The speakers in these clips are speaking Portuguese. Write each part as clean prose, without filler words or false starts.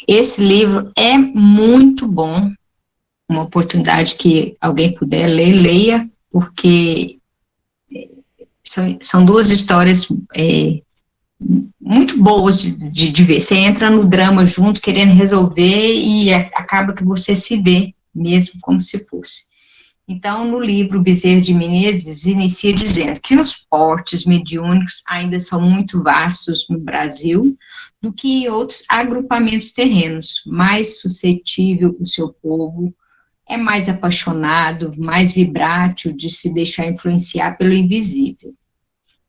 Esse livro é muito bom, uma oportunidade que alguém puder ler, leia, porque são duas histórias muito boas de ver. Você entra no drama junto, querendo resolver, e acaba que você se vê mesmo como se fosse. Então, no livro Bezerra de Menezes, inicia dizendo que os portes mediúnicos ainda são muito vastos no Brasil do que em outros agrupamentos terrenos. Mais suscetível o seu povo, é mais apaixonado, mais vibrátil de se deixar influenciar pelo invisível.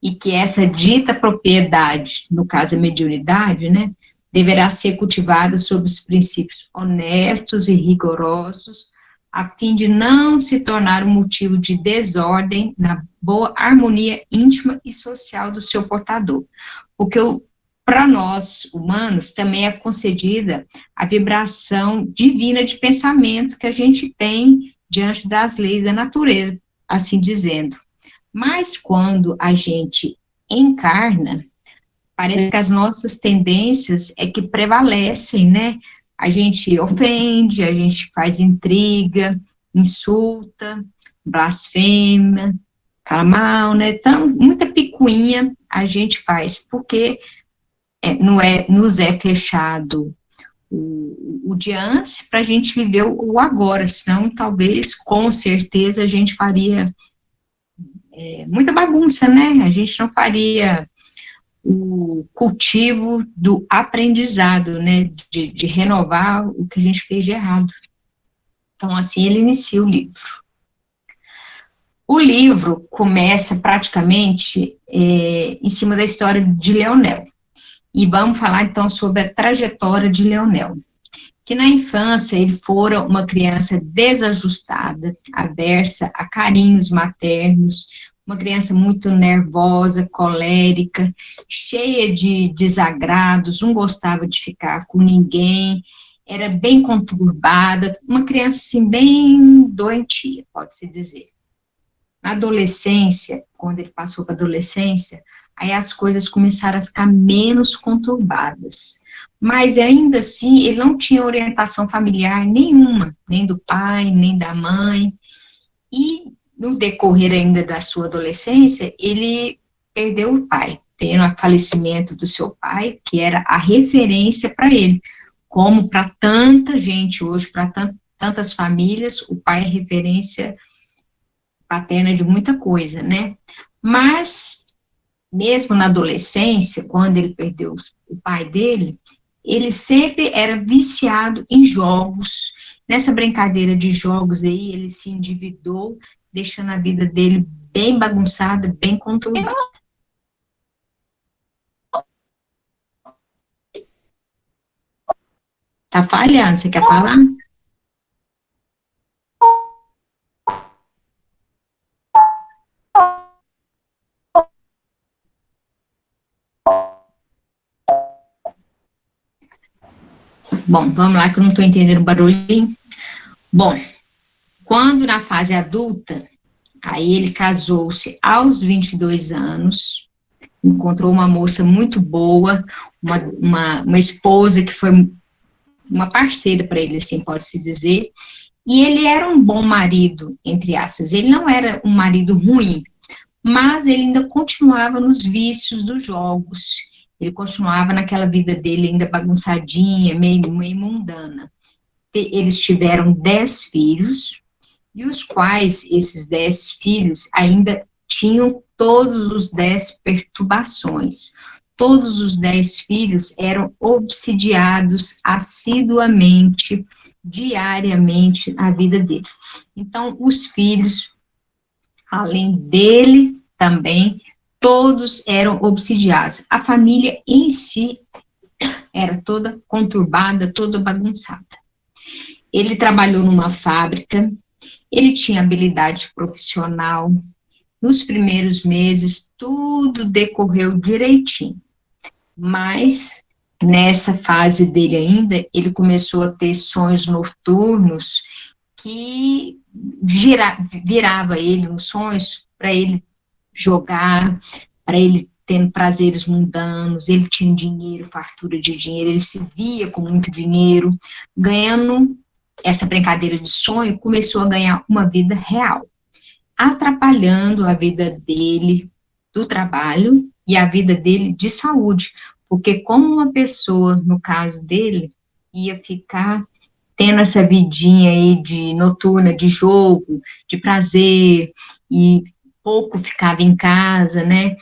E que essa dita propriedade, no caso a mediunidade, né, deverá ser cultivada sob os princípios honestos e rigorosos, a fim de não se tornar um motivo de desordem na boa harmonia íntima e social do seu portador. Porque para nós, humanos, também é concedida a vibração divina de pensamento que a gente tem diante das leis da natureza, assim dizendo. Mas quando a gente encarna, parece que as nossas tendências é que prevalecem, né? A gente ofende, a gente faz intriga, insulta, blasfema, fala mal, né? Então, muita picuinha a gente faz, porque nos é fechado o dia antes para a gente viver o agora, senão talvez, com certeza, a gente faria muita bagunça, né? A gente não faria o cultivo do aprendizado, né, de renovar o que a gente fez de errado. Então, assim, ele inicia o livro. O livro começa praticamente em cima da história de Leonel. E vamos falar, então, sobre a trajetória de Leonel. Que na infância ele fora uma criança desajustada, aversa a carinhos maternos, uma criança muito nervosa, colérica, cheia de desagrados, não gostava de ficar com ninguém, era bem conturbada, uma criança assim, bem doentia, pode-se dizer. Na adolescência, quando ele passou para a adolescência, aí as coisas começaram a ficar menos conturbadas. Mas ainda assim, ele não tinha orientação familiar nenhuma, nem do pai, nem da mãe. E no decorrer ainda da sua adolescência, ele perdeu o pai, tendo o falecimento do seu pai, que era a referência para ele, como para tanta gente hoje, para tantas famílias, o pai é referência paterna de muita coisa, né? Mas, mesmo na adolescência, quando ele perdeu o pai dele, ele sempre era viciado em jogos. Nessa brincadeira de jogos aí, ele se endividou, deixando a vida dele bem bagunçada, bem conturbada. Tá falhando, você quer falar? Bom, vamos lá que eu não estou entendendo o barulhinho. Bom, quando na fase adulta, aí ele casou-se aos 22 anos, encontrou uma moça muito boa, uma esposa que foi uma parceira para ele, assim, pode-se dizer, e ele era um bom marido, entre aspas, ele não era um marido ruim, mas ele ainda continuava nos vícios dos jogos, ele continuava naquela vida dele ainda bagunçadinha, meio mundana. Eles tiveram 10 filhos, e os quais esses 10 filhos ainda tinham todos os 10 perturbações. Todos os 10 filhos eram obsidiados assiduamente, diariamente, na vida deles. Então, os filhos, além dele também, todos eram obsidiados. A família em si era toda conturbada, toda bagunçada. Ele trabalhou numa fábrica, ele tinha habilidade profissional. Nos primeiros meses, tudo decorreu direitinho. Mas, nessa fase dele ainda, ele começou a ter sonhos noturnos que virava ele nos sonhos para ele jogar, para ele tendo prazeres mundanos, ele tinha dinheiro, fartura de dinheiro, ele se via com muito dinheiro, ganhando essa brincadeira de sonho, começou a ganhar uma vida real, atrapalhando a vida dele do trabalho e a vida dele de saúde, porque como uma pessoa, no caso dele, ia ficar tendo essa vidinha aí de noturna, de jogo, de prazer, e pouco ficava em casa, né?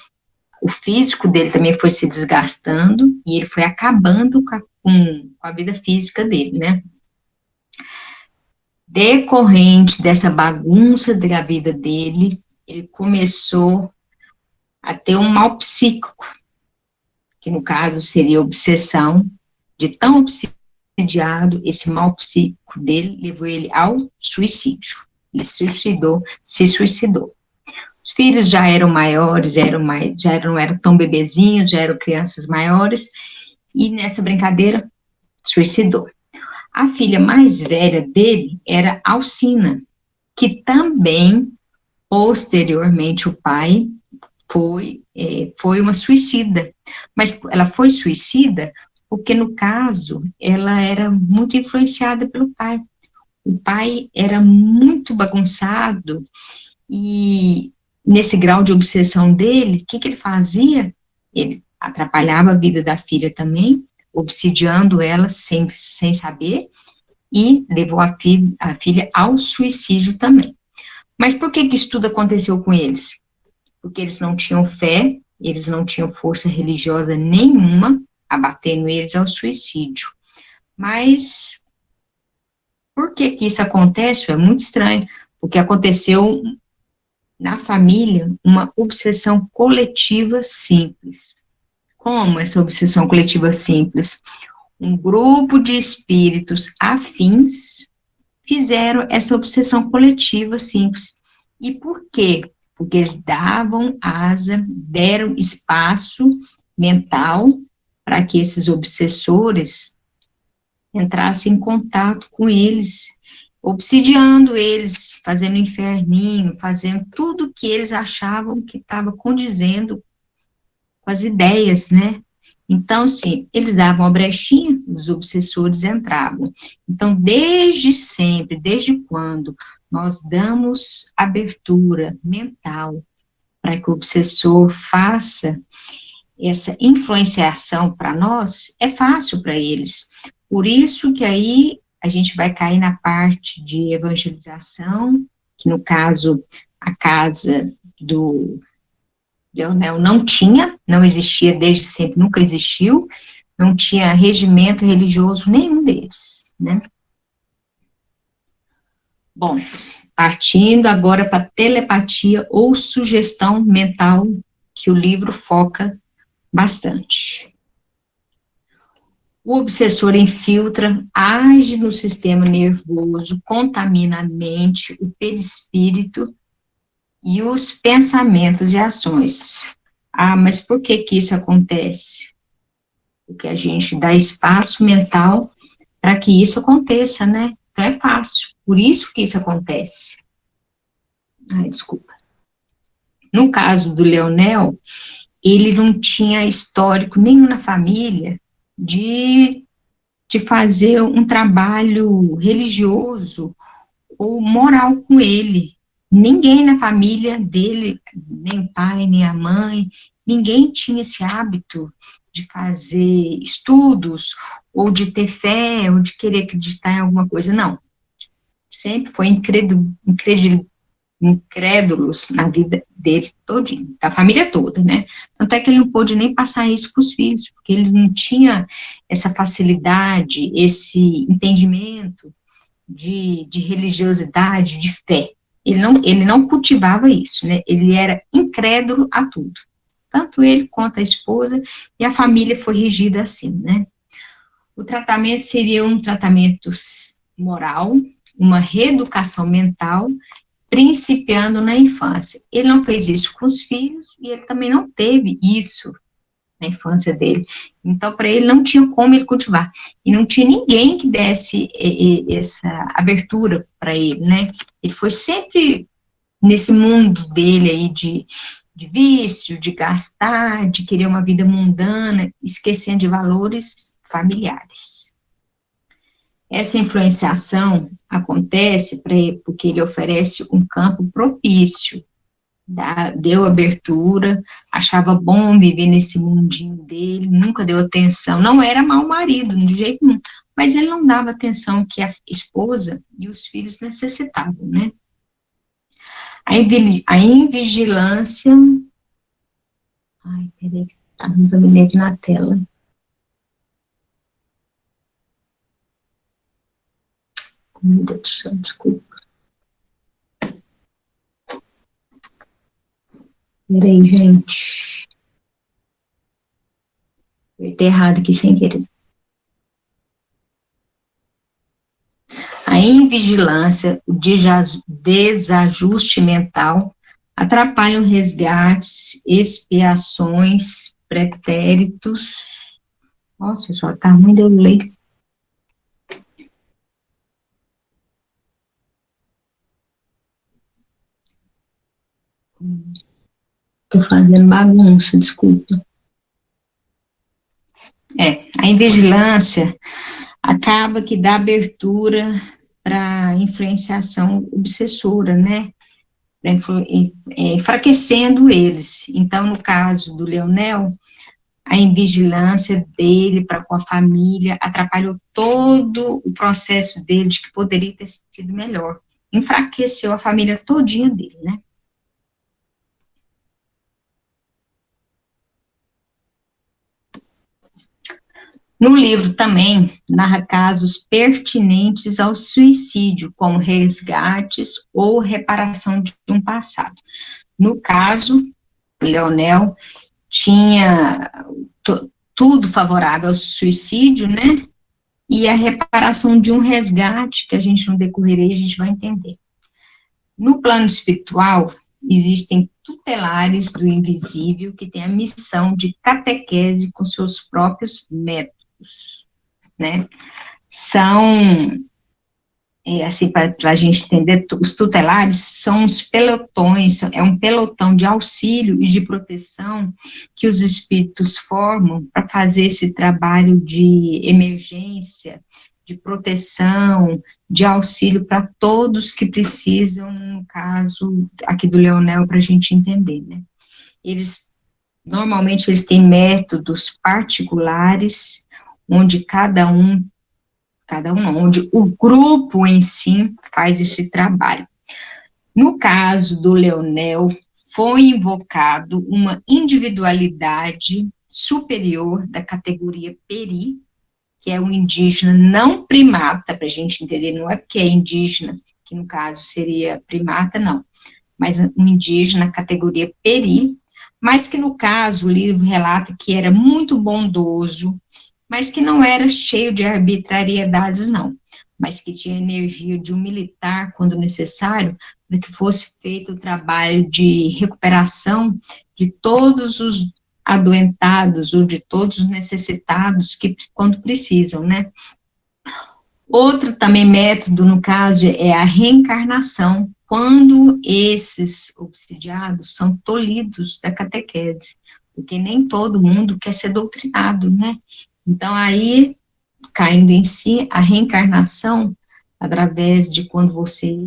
O físico dele também foi se desgastando, e ele foi acabando com a vida física dele, né? Decorrente dessa bagunça da vida dele, ele começou a ter um mal psíquico, que no caso seria obsessão, de tão obsidiado, esse mal psíquico dele levou ele ao suicídio. Ele se suicidou. Os filhos já eram maiores, já não eram tão bebezinhos, já eram crianças maiores, e nessa brincadeira, suicidou. A filha mais velha dele era Alcina, que também, posteriormente, o pai foi uma suicida, mas ela foi suicida porque, no caso, ela era muito influenciada pelo pai. O pai era muito bagunçado e, nesse grau de obsessão dele, o que ele fazia? Ele atrapalhava a vida da filha também, obsidiando ela sem saber, e levou a filha ao suicídio também. Mas por que isso tudo aconteceu com eles? Porque eles não tinham fé, eles não tinham força religiosa nenhuma, abatendo eles ao suicídio. Mas por que isso acontece? É muito estranho, porque aconteceu na família uma obsessão coletiva simples. Como essa obsessão coletiva simples? Um grupo de espíritos afins fizeram essa obsessão coletiva simples. E por quê? Porque eles davam asa, deram espaço mental para que esses obsessores entrassem em contato com eles, obsidiando eles, fazendo inferninho, fazendo tudo que eles achavam que estava condizendo com as ideias, né? Então, sim, eles davam a brechinha, os obsessores entravam. Então, desde sempre, desde quando nós damos abertura mental para que o obsessor faça essa influenciação para nós, é fácil para eles. Por isso que aí a gente vai cair na parte de evangelização, que no caso, a casa do Leonel não existia desde sempre, nunca existiu, não tinha regimento religioso nenhum deles, né? Bom, partindo agora para telepatia ou sugestão mental, que o livro foca bastante. O obsessor infiltra, age no sistema nervoso, contamina a mente, o perispírito e os pensamentos e ações. Ah, mas por que isso acontece? Porque a gente dá espaço mental para que isso aconteça, né? Então é fácil, por isso que isso acontece. Ai, desculpa. No caso do Leonel, ele não tinha histórico nenhum na família de fazer um trabalho religioso ou moral com ele. Ninguém na família dele, nem o pai, nem a mãe, ninguém tinha esse hábito de fazer estudos, ou de ter fé, ou de querer acreditar em alguma coisa, não. Sempre foi incrédulos na vida dele todinho, da família toda, né? Tanto é que ele não pôde nem passar isso para os filhos, porque ele não tinha essa facilidade, esse entendimento de religiosidade, de fé. Ele não cultivava isso, né? Ele era incrédulo a tudo. Tanto ele quanto a esposa, e a família foi regida assim, né? O tratamento seria um tratamento moral, uma reeducação mental, principiando na infância. Ele não fez isso com os filhos, e ele também não teve isso na infância dele. Então, para ele, não tinha como ele cultivar. E não tinha ninguém que desse essa abertura para ele, né? Ele foi sempre nesse mundo dele aí de vício, de gastar, de querer uma vida mundana, esquecendo de valores familiares. Essa influenciação acontece porque ele oferece um campo propício, deu abertura, achava bom viver nesse mundinho dele, nunca deu atenção, não era mau marido, de jeito nenhum, mas ele não dava atenção que a esposa e os filhos necessitavam, né? A invigilância, ai, peraí, tá um gabinete na tela. Comida de chão, desculpa. Peraí, gente. Eu tô errado aqui sem querer. A invigilância, o desajuste mental, atrapalham resgates, expiações, pretéritos. Nossa, só tá ruim de eu ler. Tô fazendo bagunça, desculpa. A invigilância acaba que dá abertura para influenciação obsessora, né? Enfraquecendo eles. Então, no caso do Leonel, a invigilância dele para com a família atrapalhou todo o processo dele de que poderia ter sido melhor. Enfraqueceu a família todinha dele, né? No livro também narra casos pertinentes ao suicídio, como resgates ou reparação de um passado. No caso, o Leonel tinha tudo favorável ao suicídio, né? E a reparação de um resgate, que a gente no decorrer aí a gente vai entender. No plano espiritual, existem tutelares do invisível que têm a missão de catequese com seus próprios métodos, né? São, assim, para a gente entender, os tutelares são os pelotões, é um pelotão de auxílio e de proteção que os espíritos formam para fazer esse trabalho de emergência, de proteção, de auxílio para todos que precisam, no caso aqui do Leonel, para a gente entender, né? Normalmente eles têm métodos particulares, onde onde o grupo em si faz esse trabalho. No caso do Leonel, foi invocado uma individualidade superior da categoria peri, que é um indígena não primata, para a gente entender, não é porque é indígena, que no caso seria primata, não, mas um indígena categoria peri, mas que no caso o livro relata que era muito bondoso, mas que não era cheio de arbitrariedades, não, mas que tinha energia de um militar, quando necessário, para que fosse feito o trabalho de recuperação de todos os adoentados ou de todos os necessitados que quando precisam, né? Outro também método, no caso, é a reencarnação, quando esses obsidiados são tolhidos da catequese, porque nem todo mundo quer ser doutrinado, né? Então, aí, caindo em si, a reencarnação, através de quando você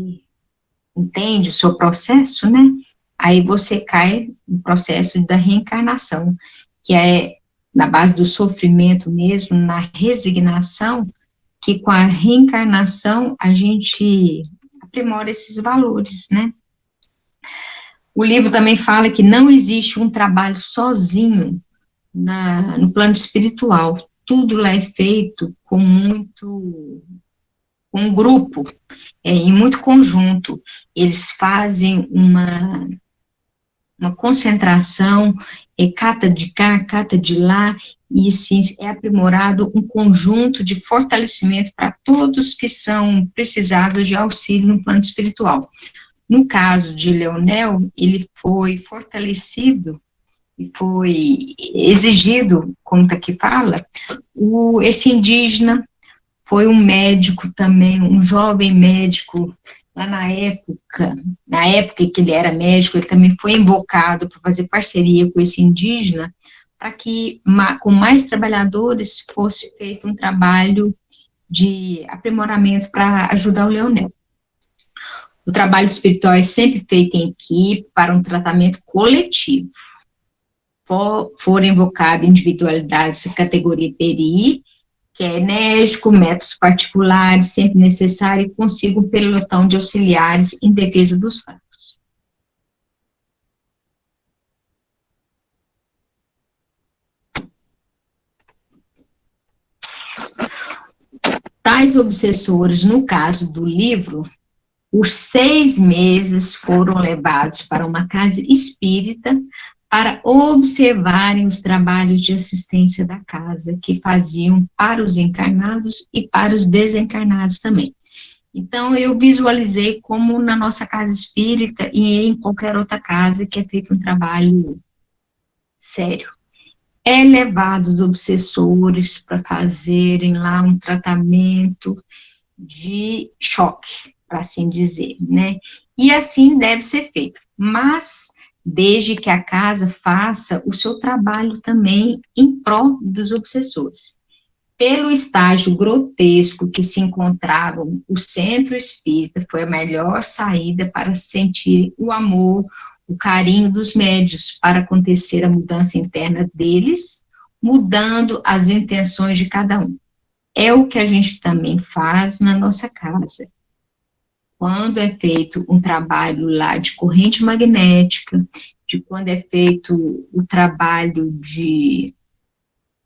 entende o seu processo, né? Aí você cai no processo da reencarnação, que é na base do sofrimento mesmo, na resignação, que com a reencarnação a gente aprimora esses valores, né? O livro também fala que não existe um trabalho sozinho no plano espiritual, tudo lá é feito com um grupo, em muito conjunto. Eles fazem uma concentração, cata de cá, cata de lá, e assim, é aprimorado um conjunto de fortalecimento para todos que são precisados de auxílio no plano espiritual. No caso de Leonel, ele foi fortalecido e foi exigido, como está aqui fala, esse indígena foi um médico também, um jovem médico lá na época que ele era médico, ele também foi invocado para fazer parceria com esse indígena, para que com mais trabalhadores fosse feito um trabalho de aprimoramento para ajudar o Leonel. O trabalho espiritual é sempre feito em equipe para um tratamento coletivo. Foram invocadas individualidades de categoria PRI, que é enérgico, métodos particulares, sempre necessário, e consigo um pelotão de auxiliares em defesa dos fracos. Tais obsessores, no caso do livro, por 6 meses foram levados para uma casa espírita para observarem os trabalhos de assistência da casa, que faziam para os encarnados e para os desencarnados também. Então, eu visualizei como na nossa casa espírita e em qualquer outra casa que é feito um trabalho sério. É levado os obsessores para fazerem lá um tratamento de choque, para assim dizer, né? E assim deve ser feito. Mas, desde que a casa faça o seu trabalho também em prol dos obsessores. Pelo estágio grotesco que se encontravam, o centro espírita foi a melhor saída para sentir o amor, o carinho dos médios, para acontecer a mudança interna deles, mudando as intenções de cada um. É o que a gente também faz na nossa casa. Quando é feito um trabalho lá de corrente magnética, de quando é feito o trabalho de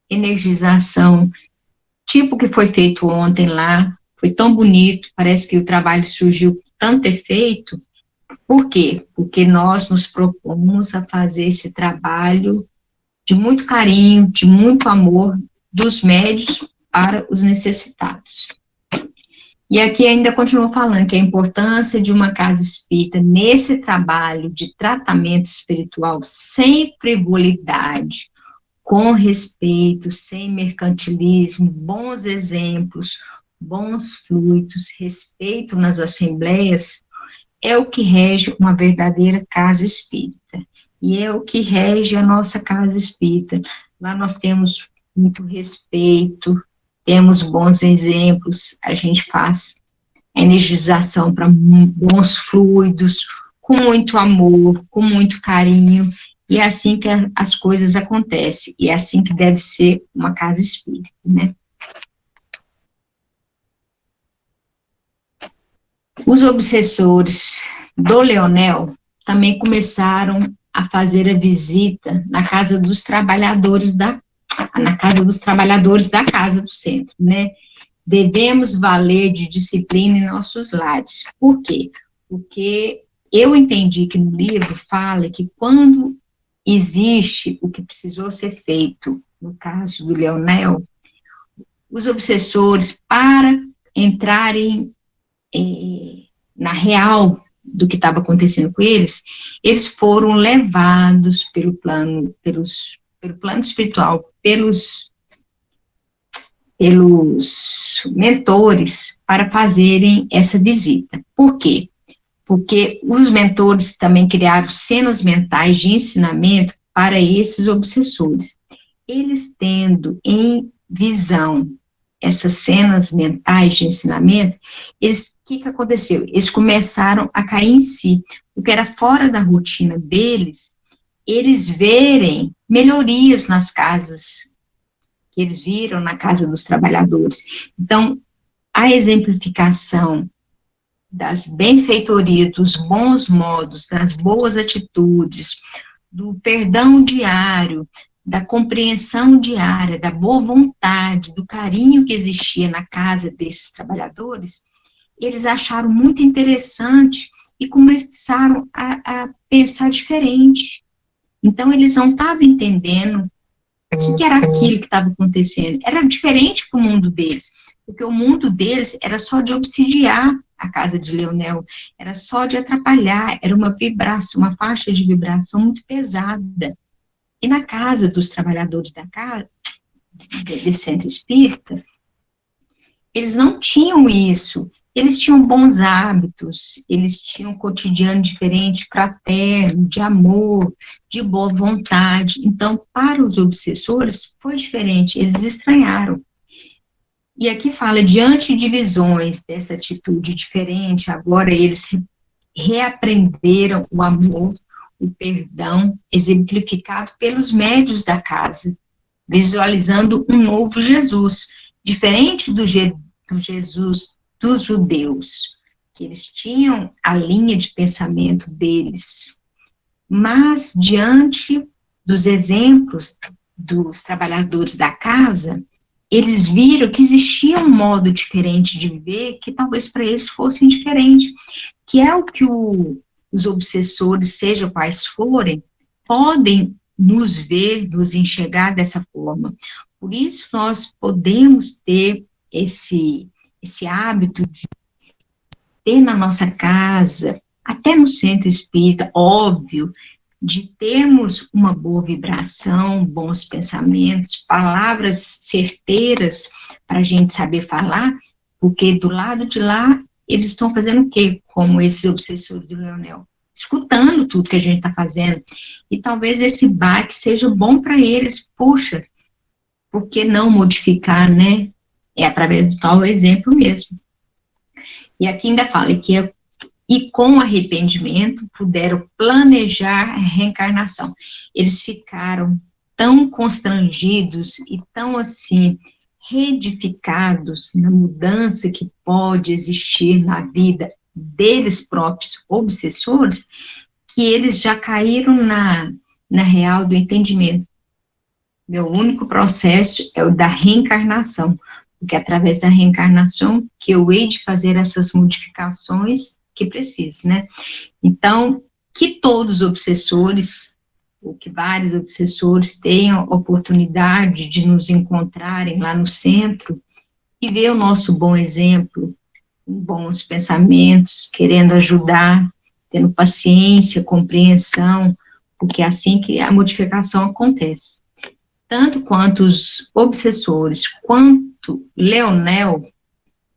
energização, tipo que foi feito ontem lá, foi tão bonito, parece que o trabalho surgiu com tanto efeito. Por quê? Porque nós nos propomos a fazer esse trabalho de muito carinho, de muito amor dos médios para os necessitados. E aqui ainda continuo falando que a importância de uma casa espírita nesse trabalho de tratamento espiritual sem frivolidade, com respeito, sem mercantilismo, bons exemplos, bons fluidos, respeito nas assembleias, é o que rege uma verdadeira casa espírita. E é o que rege a nossa casa espírita. Lá nós temos muito respeito, temos bons exemplos, a gente faz a energização para bons fluidos, com muito amor, com muito carinho, e é assim que as coisas acontecem, e é assim que deve ser uma casa espírita, né? Os obsessores do Leonel também começaram a fazer a visita na casa dos trabalhadores da casa do centro, né? Devemos valer de disciplina em nossos lares. Por quê? Porque eu entendi que no livro fala que quando existe o que precisou ser feito, no caso do Leonel, os obsessores, para entrarem na real do que estava acontecendo com eles, eles foram levados pelo plano espiritual, pelos mentores, para fazerem essa visita. Por quê? Porque os mentores também criaram cenas mentais de ensinamento para esses obsessores. Eles tendo em visão essas cenas mentais de ensinamento, o que aconteceu? Eles começaram a cair em si, o que era fora da rotina deles, eles verem melhorias nas casas, que eles viram na casa dos trabalhadores. Então, a exemplificação das benfeitorias, dos bons modos, das boas atitudes, do perdão diário, da compreensão diária, da boa vontade, do carinho que existia na casa desses trabalhadores, eles acharam muito interessante e começaram a pensar diferente. Então, eles não estavam entendendo o que era aquilo que estava acontecendo. Era diferente para o mundo deles, porque o mundo deles era só de obsidiar a casa de Leonel, era só de atrapalhar, era uma vibração, uma faixa de vibração muito pesada. E na casa dos trabalhadores da casa, desse centro espírita, eles não tinham isso. Eles tinham bons hábitos, eles tinham um cotidiano diferente, fraterno, de amor, de boa vontade. Então, para os obsessores, foi diferente, eles estranharam. E aqui fala, diante de visões dessa atitude diferente, agora eles reaprenderam o amor, o perdão, exemplificado pelos médios da casa, visualizando um novo Jesus, diferente do Jesus dos judeus, que eles tinham a linha de pensamento deles, mas diante dos exemplos dos trabalhadores da casa, eles viram que existia um modo diferente de viver que talvez para eles fosse indiferente, que é o que os obsessores, seja quais forem, podem nos ver, nos enxergar dessa forma. Por isso, nós podemos ter esse hábito de ter na nossa casa, até no centro espírita, óbvio, de termos uma boa vibração, bons pensamentos, palavras certeiras para a gente saber falar, porque do lado de lá, eles estão fazendo o quê? Como esses obsessores do Leonel, escutando tudo que a gente está fazendo, e talvez esse baque seja bom para eles. Puxa, por que não modificar, né? É através do tal exemplo mesmo. E aqui ainda fala que e com arrependimento puderam planejar a reencarnação. Eles ficaram tão constrangidos e tão assim reedificados na mudança que pode existir na vida deles próprios obsessores, que eles já caíram na real do entendimento. Meu único processo é o da reencarnação, porque é através da reencarnação que eu hei de fazer essas modificações que preciso, né? Então, que todos os obsessores, ou que vários obsessores tenham oportunidade de nos encontrarem lá no centro e ver o nosso bom exemplo, bons pensamentos, querendo ajudar, tendo paciência, compreensão, porque é assim que a modificação acontece. Tanto quanto os obsessores, quanto Leonel,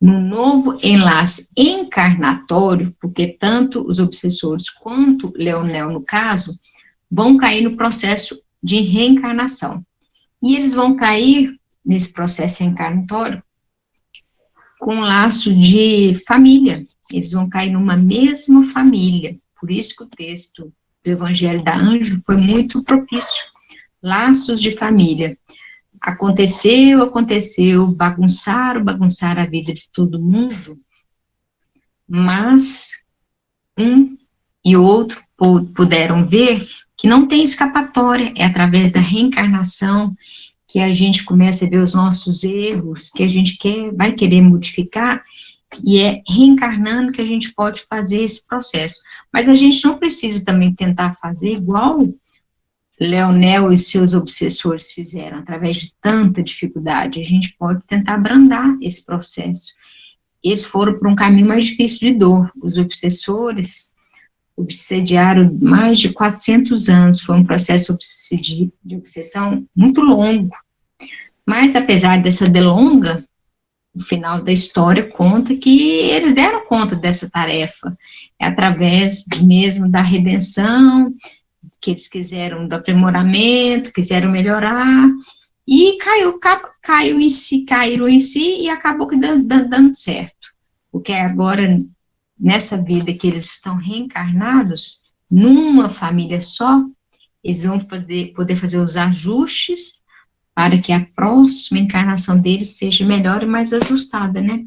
no novo enlace encarnatório, porque tanto os obsessores quanto Leonel, no caso, vão cair no processo de reencarnação. E eles vão cair nesse processo reencarnatório com um laço de família. Eles vão cair numa mesma família. Por isso que o texto do Evangelho da Ângela foi muito propício. Laços de família. Aconteceu, bagunçaram a vida de todo mundo, mas um e outro puderam ver que não tem escapatória, é através da reencarnação que a gente começa a ver os nossos erros, que a gente vai querer modificar, e é reencarnando que a gente pode fazer esse processo. Mas a gente não precisa também tentar fazer igual Leonel e seus obsessores fizeram, através de tanta dificuldade. A gente pode tentar abrandar esse processo. Eles foram para um caminho mais difícil de dor. Os obsessores obsediaram mais de 400 anos. Foi um processo de obsessão muito longo. Mas, apesar dessa delonga, o final da história conta que eles deram conta dessa tarefa. É através mesmo da redenção, que eles quiseram do aprimoramento, quiseram melhorar, e caíram em si e acabou que dando certo. Porque agora, nessa vida que eles estão reencarnados, numa família só, eles vão poder fazer os ajustes para que a próxima encarnação deles seja melhor e mais ajustada, né?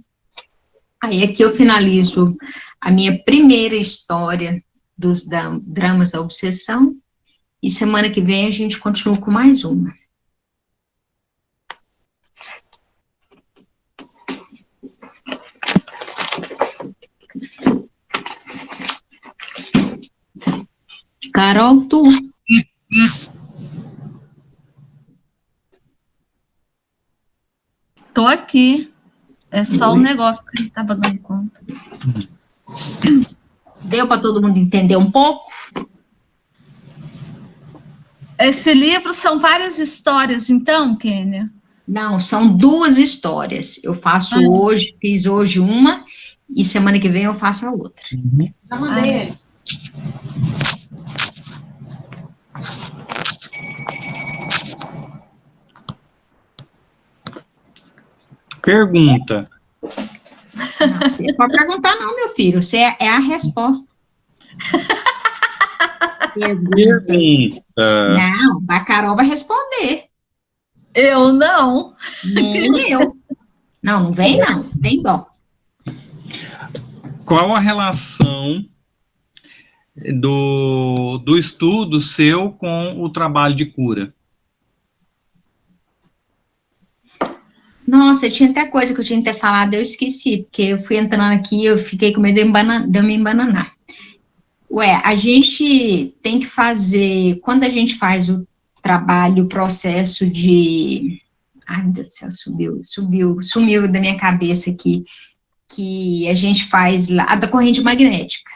Aí aqui eu finalizo a minha primeira história dos dramas da obsessão, e semana que vem a gente continua com mais uma. Carol, tu. Tô aqui. É só um negócio que a gente estava dando conta. Deu para todo mundo entender um pouco? Esse livro são várias histórias, então, Kênia? Não, são 2 histórias. Eu faço hoje, fiz hoje uma, e semana que vem eu faço a outra. Uhum. Já mandei ele. Pergunta. Não, você pode perguntar não, meu filho, você é a resposta. Pergunta. Pergunta. Não, a Carol vai responder, Eu não. nem eu. Não, não vem não, tem dó. Qual a relação do estudo seu com o trabalho de cura? Nossa, tinha até coisa que eu tinha que ter falado, eu esqueci, porque eu fui entrando aqui, eu fiquei com medo de eu me embananar. Ué, a gente tem que fazer, quando a gente faz o trabalho, o processo de... Ai, meu Deus do céu, sumiu da minha cabeça aqui, que a gente faz lá, a da corrente magnética.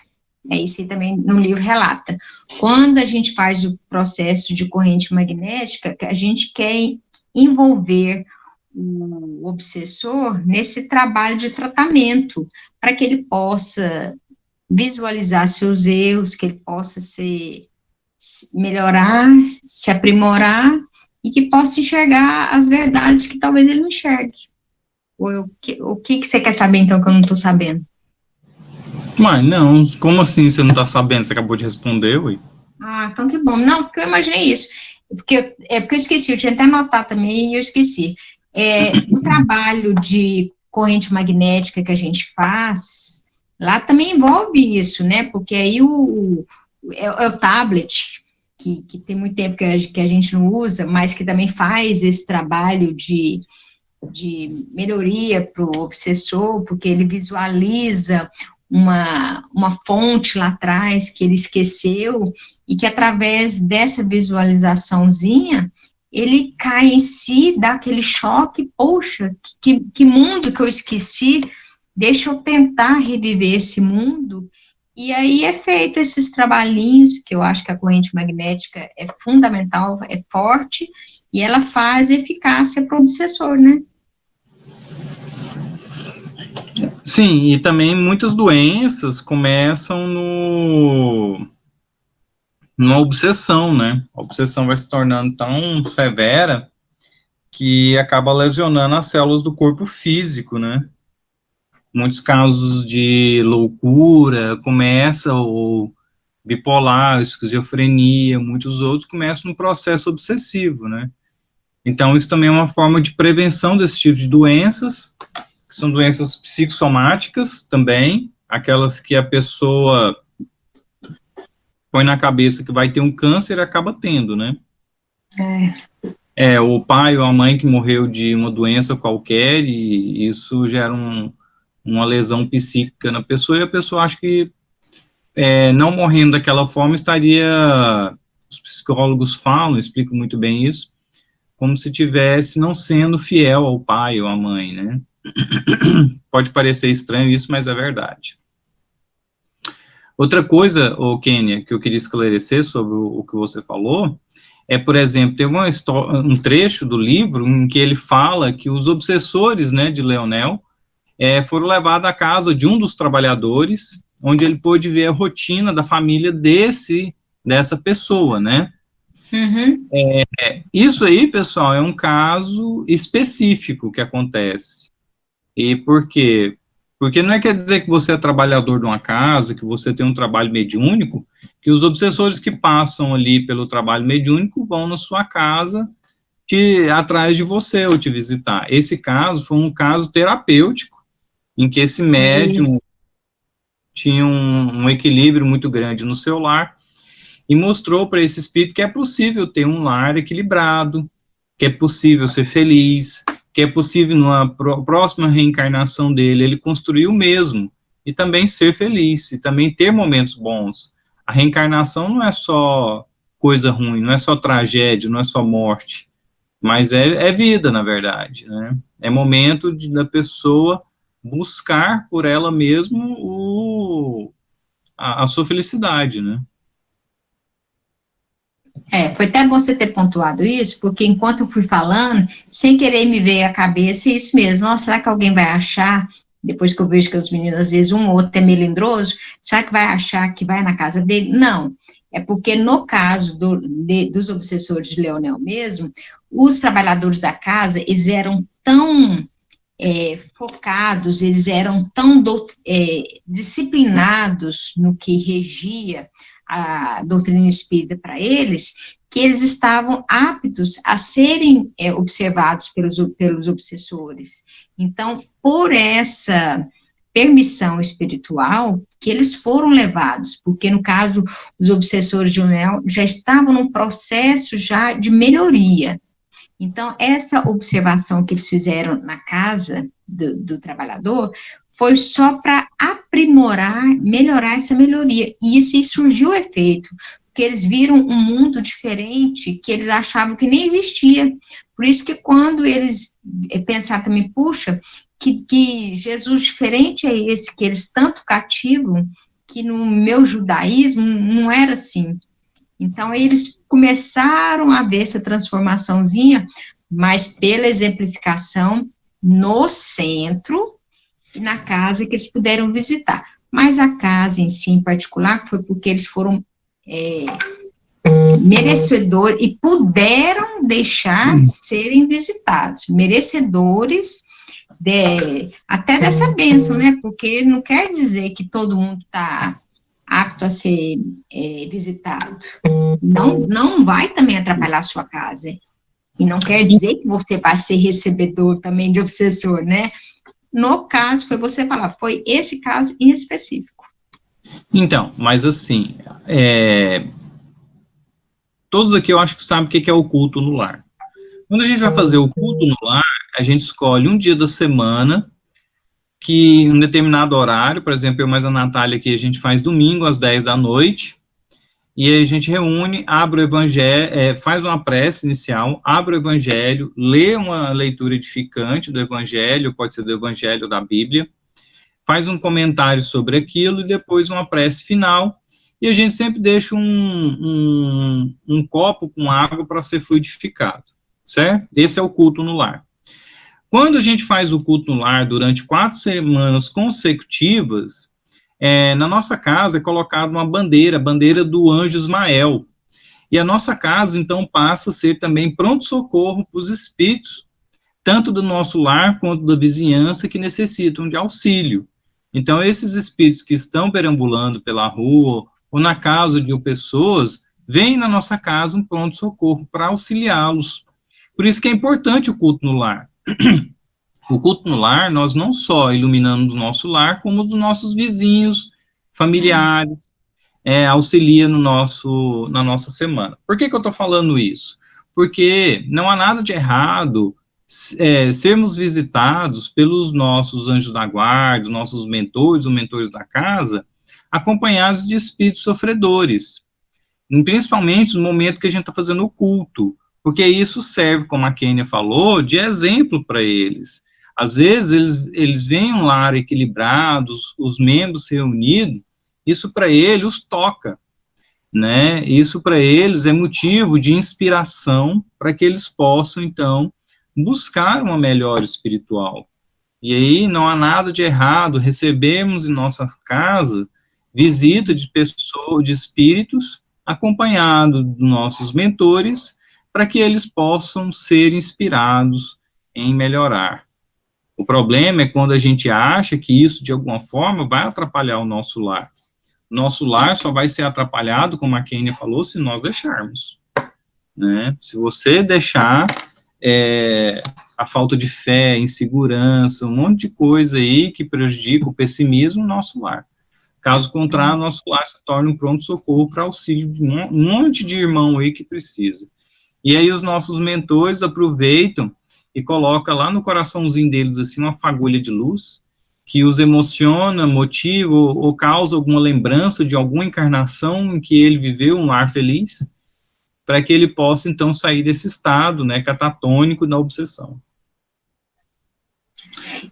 É isso aí também no livro relata. Quando a gente faz o processo de corrente magnética, a gente quer envolver o obsessor nesse trabalho de tratamento, para que ele possa visualizar seus erros, que ele possa melhorar, se aprimorar, e que possa enxergar as verdades que talvez ele não enxergue. O que você quer saber, então, que eu não estou sabendo? Mas não, como assim você não está sabendo? Você acabou de responder, ué. Ah, então que bom. Não, porque eu imaginei isso. Porque eu esqueci, eu tinha até anotado também e eu esqueci. O trabalho de corrente magnética que a gente faz, lá também envolve isso, né? Porque aí é o tablet, que tem muito tempo que a gente não usa, mas que também faz esse trabalho de melhoria para o obsessor, porque ele visualiza uma fonte lá atrás que ele esqueceu, e que através dessa visualizaçãozinha, ele cai em si, dá aquele choque, poxa, que mundo que eu esqueci, deixa eu tentar reviver esse mundo, e aí é feito esses trabalhinhos, que eu acho que a corrente magnética é fundamental, é forte, e ela faz eficácia para o obsessor, né? Sim, e também muitas doenças começam numa obsessão, né? A obsessão vai se tornando tão severa que acaba lesionando as células do corpo físico, né? Muitos casos de loucura ou bipolar, esquizofrenia, muitos outros começam no processo obsessivo, né? Então, isso também é uma forma de prevenção desse tipo de doenças, que são doenças psicossomáticas também, aquelas que a pessoa põe na cabeça que vai ter um câncer e acaba tendo, né? O pai ou a mãe que morreu de uma doença qualquer e isso gera uma lesão psíquica na pessoa e a pessoa acha que não morrendo daquela forma estaria, os psicólogos falam, explicam muito bem isso, como se tivesse não sendo fiel ao pai ou à mãe, né? Pode parecer estranho isso, mas é verdade. Outra coisa, Kênia, que eu queria esclarecer sobre o que você falou, por exemplo, tem um trecho do livro em que ele fala que os obsessores, né, de Leonel, foram levados à casa de um dos trabalhadores, onde ele pôde ver a rotina da família dessa pessoa, né? Uhum. Isso aí, pessoal, é um caso específico que acontece. E por quê? Porque não quer dizer que você é trabalhador de uma casa, que você tem um trabalho mediúnico, que os obsessores que passam ali pelo trabalho mediúnico vão na sua casa atrás de você ou te visitar. Esse caso foi um caso terapêutico, em que esse médium tinha um equilíbrio muito grande no seu lar e mostrou para esse espírito que é possível ter um lar equilibrado, que é possível ser feliz, que é possível, numa próxima reencarnação dele, ele construir o mesmo, e também ser feliz, e também ter momentos bons. A reencarnação não é só coisa ruim, não é só tragédia, não é só morte, mas é vida, na verdade, né? É momento da pessoa buscar por ela mesma a sua felicidade, né? Foi até bom você ter pontuado isso, porque enquanto eu fui falando, sem querer me veio à cabeça isso mesmo. Nossa, será que alguém vai achar, depois que eu vejo que os meninos, às vezes, um ou outro é melindroso, será que vai achar que vai na casa dele? Não. É porque, no caso dos obsessores de Leonel mesmo, os trabalhadores da casa, eles eram tão focados, eles eram tão disciplinados no que regia a doutrina espírita para eles, que eles estavam aptos a serem observados pelos obsessores. Então, por essa permissão espiritual, que eles foram levados, porque, no caso, os obsessores de Leonel já estavam num processo já de melhoria. Então, essa observação que eles fizeram na casa do trabalhador foi só para aprimorar, melhorar essa melhoria. E assim surgiu o efeito, porque eles viram um mundo diferente que eles achavam que nem existia. Por isso que quando eles pensaram também, puxa, que Jesus diferente é esse, que eles tanto cativam, que no meu judaísmo não era assim. Então, eles começaram a ver essa transformaçãozinha, mas pela exemplificação no centro e na casa que eles puderam visitar. Mas a casa em si, em particular, foi porque eles foram merecedores e puderam deixar de serem visitados, merecedores até dessa bênção, né? Porque não quer dizer que todo mundo está apto a ser visitado. Não vai também atrapalhar a sua casa. E não quer dizer que você vai ser recebedor também de obsessor, né? No caso, foi você falar, foi esse caso em específico. Então, mas assim, todos aqui eu acho que sabem o que é o culto no lar. Quando a gente vai fazer o culto no lar, a gente escolhe um dia da semana, que um determinado horário, por exemplo, eu mais a Natália aqui, a gente faz domingo às 10 da noite, e aí a gente reúne, abre o evangelho, faz uma prece inicial, abre o evangelho, lê uma leitura edificante do evangelho, pode ser do evangelho ou da Bíblia, faz um comentário sobre aquilo, e depois uma prece final, e a gente sempre deixa um copo com água para ser fluidificado, certo? Esse é o culto no lar. Quando a gente faz o culto no lar durante 4 semanas consecutivas, na nossa casa é colocada uma bandeira do anjo Ismael, e a nossa casa, então, passa a ser também pronto-socorro para os espíritos, tanto do nosso lar quanto da vizinhança, que necessitam de auxílio. Então, esses espíritos que estão perambulando pela rua, ou na casa de pessoas, vêm na nossa casa um pronto-socorro para auxiliá-los. Por isso que é importante o culto no lar. O culto no lar, nós não só iluminamos o nosso lar, como dos nossos vizinhos, familiares, auxilia na nossa semana. Por que eu estou falando isso? Porque não há nada de errado sermos visitados pelos nossos anjos da guarda, nossos mentores ou mentores da casa, acompanhados de espíritos sofredores, principalmente no momento que a gente está fazendo o culto, porque isso serve, como a Kênia falou, de exemplo para eles. Às vezes, eles veem um lar equilibrado, os membros reunidos, isso para eles os toca, né? Isso para eles é motivo de inspiração para que eles possam, então, buscar uma melhora espiritual. E aí não há nada de errado, recebemos em nossas casas visita de pessoas, de espíritos, acompanhado dos nossos mentores, para que eles possam ser inspirados em melhorar. O problema é quando a gente acha que isso, de alguma forma, vai atrapalhar o nosso lar. Nosso lar só vai ser atrapalhado, como a Kênia falou, se nós deixarmos, né? Se você deixar a falta de fé, insegurança, um monte de coisa aí que prejudica o pessimismo no nosso lar. Caso contrário, nosso lar se torna um pronto-socorro para auxílio de um monte de irmão aí que precisa. E aí os nossos mentores aproveitam e colocam lá no coraçãozinho deles, assim, uma fagulha de luz, que os emociona, motiva ou causa alguma lembrança de alguma encarnação em que ele viveu um lar feliz, para que ele possa, então, sair desse estado, né, catatônico da obsessão.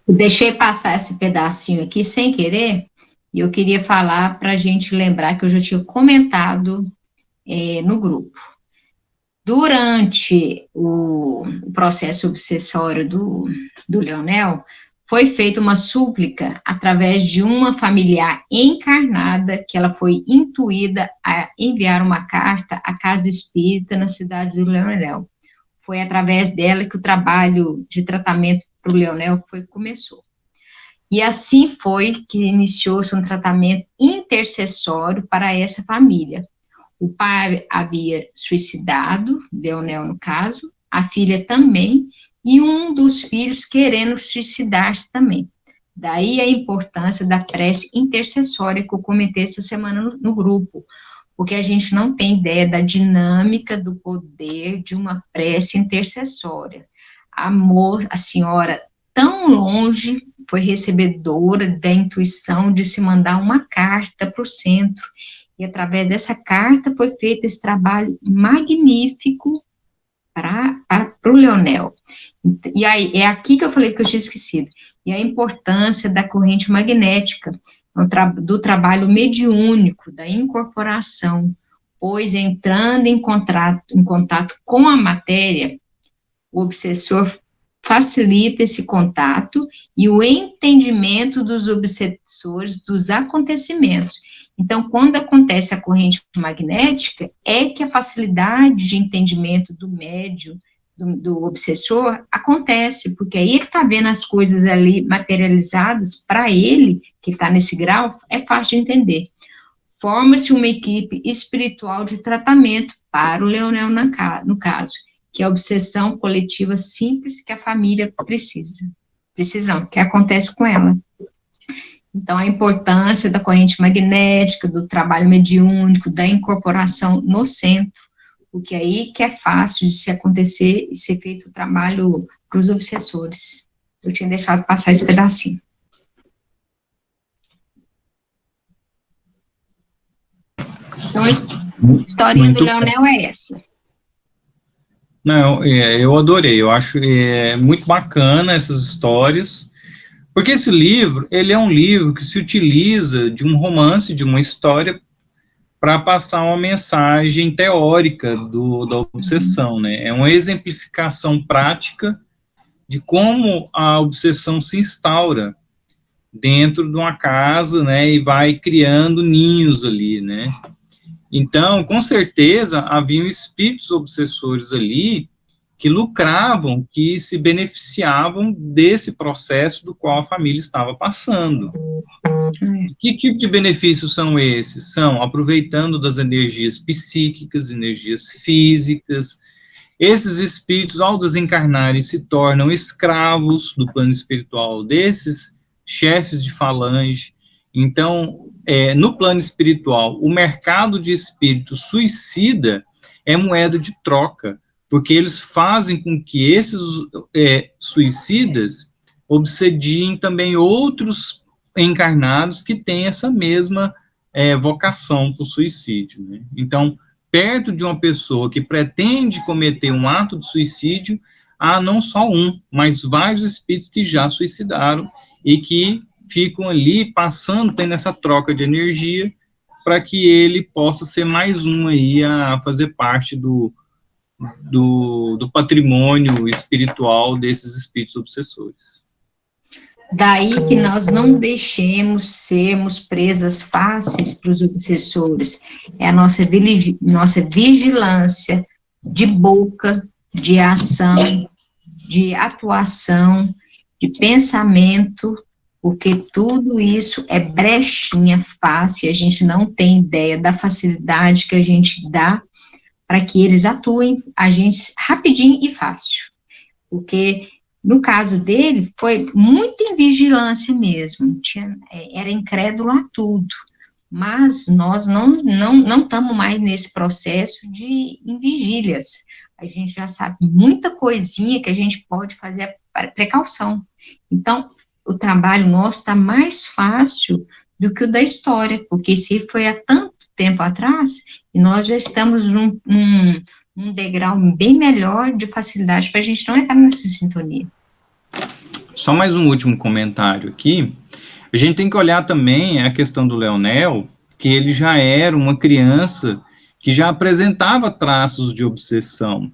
Eu deixei passar esse pedacinho aqui sem querer, e eu queria falar para a gente lembrar que eu já tinha comentado no grupo. Durante o processo obsessório do Leonel, foi feita uma súplica através de uma familiar encarnada, que ela foi intuída a enviar uma carta à Casa Espírita na cidade do Leonel. Foi através dela que o trabalho de tratamento para o Leonel começou. E assim foi que iniciou-se um tratamento intercessório para essa família. O pai havia suicidado, Leonel no caso, a filha também, e um dos filhos querendo suicidar-se também. Daí a importância da prece intercessória que eu comentei essa semana no grupo, porque a gente não tem ideia da dinâmica do poder de uma prece intercessória. A senhora, tão longe, foi recebedora da intuição de se mandar uma carta para o centro, e através dessa carta foi feito esse trabalho magnífico para o Leonel. E aí, é aqui que eu falei que eu tinha esquecido, e a importância da corrente magnética, do trabalho mediúnico, da incorporação, pois entrando em contato com a matéria, o obsessor facilita esse contato e o entendimento dos obsessores dos acontecimentos. Então, quando acontece a corrente magnética, é que a facilidade de entendimento do médium, do obsessor, acontece, porque aí ele está vendo as coisas ali materializadas, para ele, que está nesse grau, é fácil de entender. Forma-se uma equipe espiritual de tratamento para o Leonel, no caso, que é a obsessão coletiva simples que a família precisa não, que acontece com ela. Então, a importância da corrente magnética, do trabalho mediúnico, da incorporação no centro, porque aí que é fácil de se acontecer e ser feito o trabalho para os obsessores. Eu tinha deixado passar esse pedacinho. Então, a historinha do Leonel é essa. Não, eu adorei, eu acho muito bacana essas histórias, porque esse livro, ele é um livro que se utiliza de um romance, de uma história, para passar uma mensagem teórica da obsessão, né? É uma exemplificação prática de como a obsessão se instaura dentro de uma casa, né, e vai criando ninhos ali, né? Então, com certeza, haviam espíritos obsessores ali que lucravam, que se beneficiavam desse processo do qual a família estava passando. Que tipo de benefícios são esses? São aproveitando das energias psíquicas, energias físicas. Esses espíritos, ao desencarnarem, se tornam escravos do plano espiritual desses chefes de falange. Então, no plano espiritual, o mercado de espírito suicida é moeda de troca, porque eles fazem com que esses suicidas obsediem também outros encarnados que têm essa mesma vocação para o suicídio, né? Então, perto de uma pessoa que pretende cometer um ato de suicídio, há não só um, mas vários espíritos que já suicidaram e que ficam ali passando, tendo essa troca de energia, para que ele possa ser mais um aí a fazer parte do patrimônio espiritual desses espíritos obsessores. Daí que nós não deixemos sermos presas fáceis para os obsessores. É a nossa vigilância de boca, de ação, de atuação, de pensamento, porque tudo isso é brechinha fácil, e a gente não tem ideia da facilidade que a gente dá para que eles atuem a gente rapidinho e fácil. Porque no caso dele, foi muito em vigilância mesmo, era incrédulo a tudo, mas nós não estamos mais nesse processo em vigílias, a gente já sabe muita coisinha que a gente pode fazer para precaução. Então, o trabalho nosso está mais fácil do que o da história, porque se foi há tanto tempo atrás, e nós já estamos num degrau bem melhor de facilidade para a gente não entrar nessa sintonia. Só mais um último comentário aqui. A gente tem que olhar também a questão do Leonel, que ele já era uma criança que já apresentava traços de obsessão.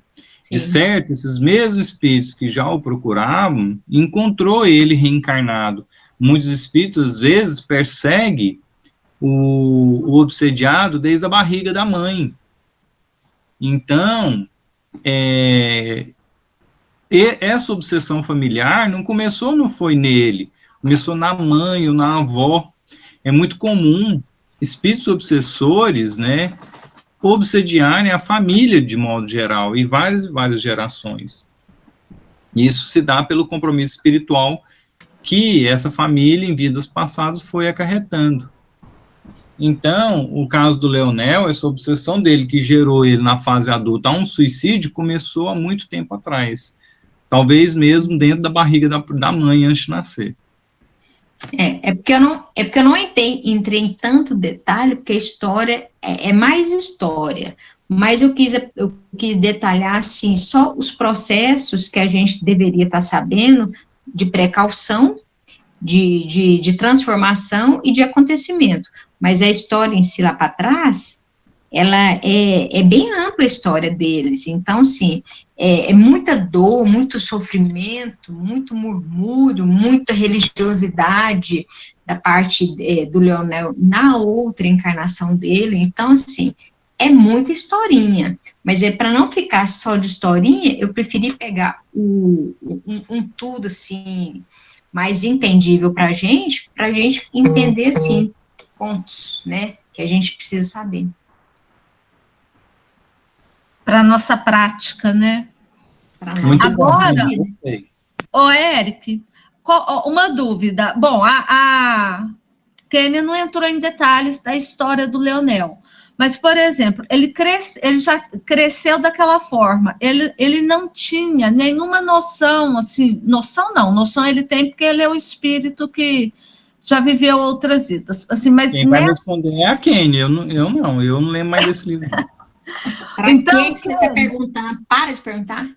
De certo, esses mesmos espíritos que já o procuravam, encontrou ele reencarnado. Muitos espíritos, às vezes, perseguem o obsediado desde a barriga da mãe. Então, essa obsessão familiar não foi nele, começou na mãe ou na avó. É muito comum espíritos obsessores, né, obsediarem a família de modo geral, e várias gerações. Isso se dá pelo compromisso espiritual que essa família, em vidas passadas, foi acarretando. Então, o caso do Leonel, essa obsessão dele, que gerou ele na fase adulta a um suicídio, começou há muito tempo atrás. Talvez mesmo dentro da barriga da mãe, antes de nascer. É porque eu não entrei em tanto detalhe, porque a história é mais história, mas eu quis detalhar, assim, só os processos que a gente deveria estar sabendo de precaução, de transformação e de acontecimento, mas a história em si lá para trás, ela é bem ampla a história deles, então, sim, é muita dor, muito sofrimento, muito murmúrio, muita religiosidade da parte do Leonel na outra encarnação dele, então, assim, é muita historinha, mas para não ficar só de historinha, eu preferi pegar um tudo, assim, mais entendível para a gente entender, assim, pontos, né, que a gente precisa saber. Para nossa prática, né? Muito Agora, bom, Eric, uma dúvida. Bom, a Kênia não entrou em detalhes da história do Leonel, mas, por exemplo, ele já cresceu daquela forma, ele não tinha nenhuma noção, assim, noção ele tem porque ele é o espírito que já viveu outras vidas, assim, mas... Quem vai responder é a Kênia, eu não lembro mais desse livro. Então, que você está perguntando? Para de perguntar.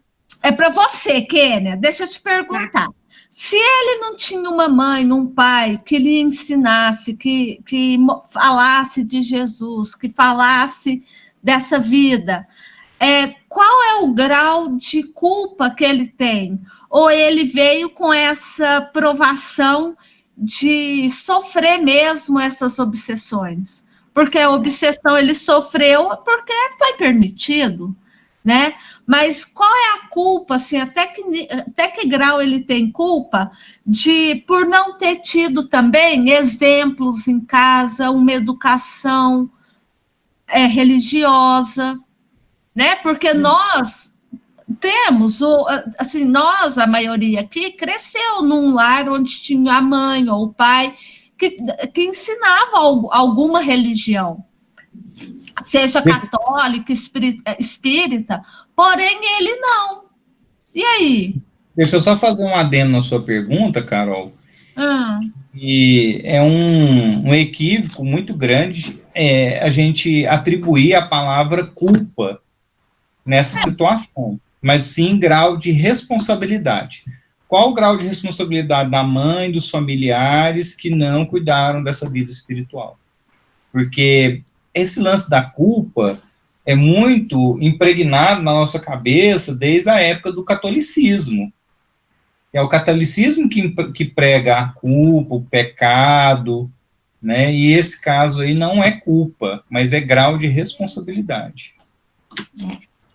É para você, Kênia, deixa eu te perguntar. Se ele não tinha uma mãe, um pai que lhe ensinasse, que falasse de Jesus, que falasse dessa vida, qual é o grau de culpa que ele tem? Ou ele veio com essa provação de sofrer mesmo essas obsessões? Porque a obsessão ele sofreu porque foi permitido, né? Mas qual é a culpa, assim, até que grau ele tem culpa por não ter tido também exemplos em casa, uma educação religiosa, né? Porque nós temos, assim, a maioria aqui, cresceu num lar onde tinha a mãe ou o pai que ensinava alguma religião, seja católica, espírita, porém ele não. E aí? Deixa eu só fazer um adendo na sua pergunta, Carol. E é um equívoco muito grande a gente atribuir a palavra culpa nessa situação, mas sim grau de responsabilidade. Qual o grau de responsabilidade da mãe, dos familiares que não cuidaram dessa vida espiritual? Porque esse lance da culpa é muito impregnado na nossa cabeça desde a época do catolicismo. É o catolicismo que prega a culpa, o pecado, né? E esse caso aí não é culpa, mas é grau de responsabilidade.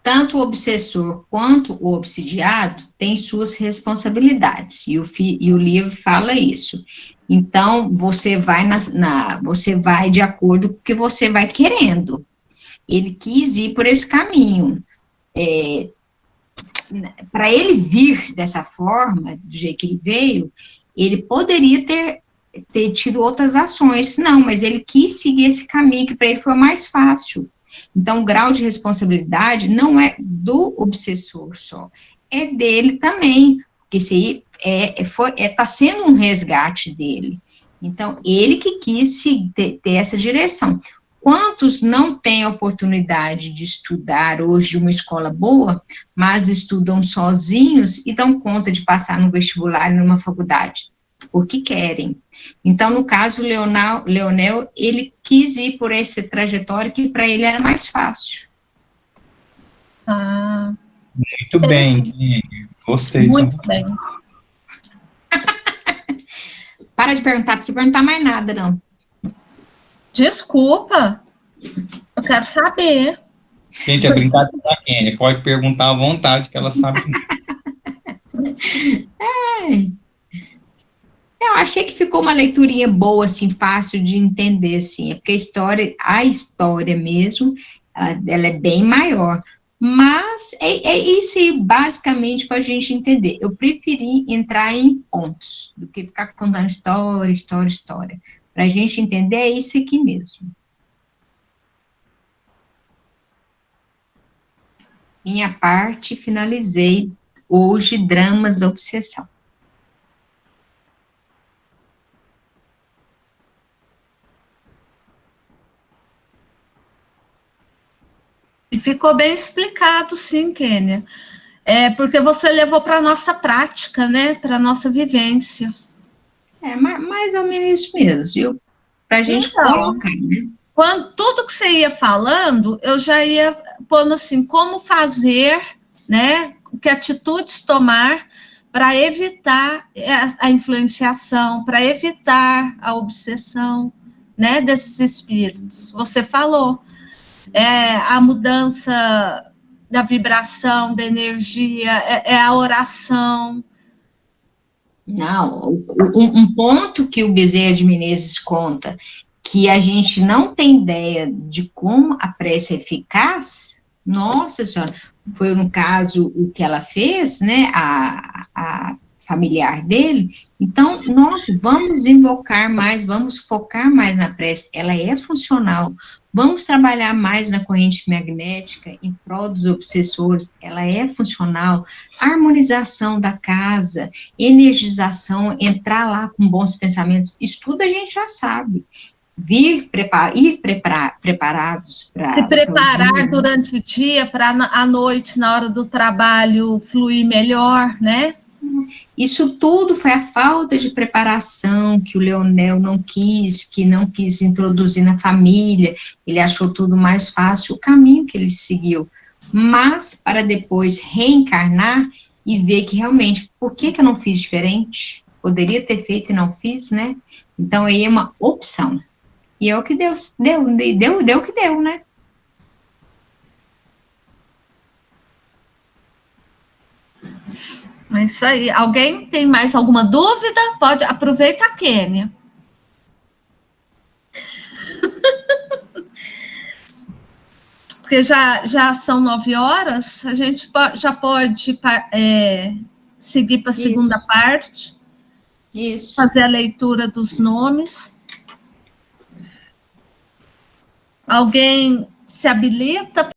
Tanto o obsessor quanto o obsidiado têm suas responsabilidades, e o livro fala isso. Então, você vai você vai de acordo com o que você vai querendo. Ele quis ir por esse caminho. Para ele vir dessa forma, do jeito que ele veio, ele poderia ter tido outras ações. Não, mas ele quis seguir esse caminho, que para ele foi mais fácil. Então, o grau de responsabilidade não é do obsessor só, é dele também, porque isso aí está sendo um resgate dele. Então, ele que quis ter essa direção. Quantos não têm a oportunidade de estudar hoje em uma escola boa, mas estudam sozinhos e dão conta de passar no vestibular numa faculdade? Porque querem. Então, no caso, Leonel, ele quis ir por essa trajetória que para ele era mais fácil. Ah, Muito bem, gostei. muito bem. Para de perguntar, não precisa perguntar mais nada, não. Desculpa, eu quero saber. Gente, é brincadeira da Kênia, pode perguntar à vontade que ela sabe. Eu achei que ficou uma leiturinha boa, assim, fácil de entender, assim, porque a história mesmo, ela é bem maior, mas é isso aí, basicamente, para a gente entender. Eu preferi entrar em pontos, do que ficar contando história, história, história. Para a gente entender, é isso aqui mesmo. Minha parte, finalizei hoje, Dramas da Obsessão. E ficou bem explicado, sim, Kênia. Porque você levou para a nossa prática, né? Para a nossa vivência. É mais ou menos isso mesmo, viu? Para a gente colocar, né? Tudo que você ia falando, eu já ia pondo assim, como fazer, né? Que atitudes tomar para evitar a influenciação, para evitar a obsessão, né? Desses espíritos. Você falou. A mudança da vibração, da energia, a oração. Não, um ponto que o Bezerra de Menezes conta, que a gente não tem ideia de como a prece é eficaz, nossa senhora, foi no caso o que ela fez, né, a familiar dele, então, nossa, vamos invocar mais, vamos focar mais na prece, ela é funcional, vamos trabalhar mais na corrente magnética em prol dos obsessores, ela é funcional, harmonização da casa, energização, entrar lá com bons pensamentos, isso tudo a gente já sabe. Ir preparados para se preparar dia, durante o dia para à noite, na hora do trabalho, fluir melhor, né? Isso tudo foi a falta de preparação que o Leonel não quis introduzir na família, ele achou tudo mais fácil, o caminho que ele seguiu, mas para depois reencarnar e ver que realmente, por que eu não fiz diferente? Poderia ter feito e não fiz, né? Então, aí é uma opção. E é o que Deus deu o que deu, né? É isso aí. Alguém tem mais alguma dúvida? Pode, aproveita a Kênia. Porque já são 9 horas, a gente já pode seguir para a segunda parte. Isso. Fazer a leitura dos nomes. Alguém se habilita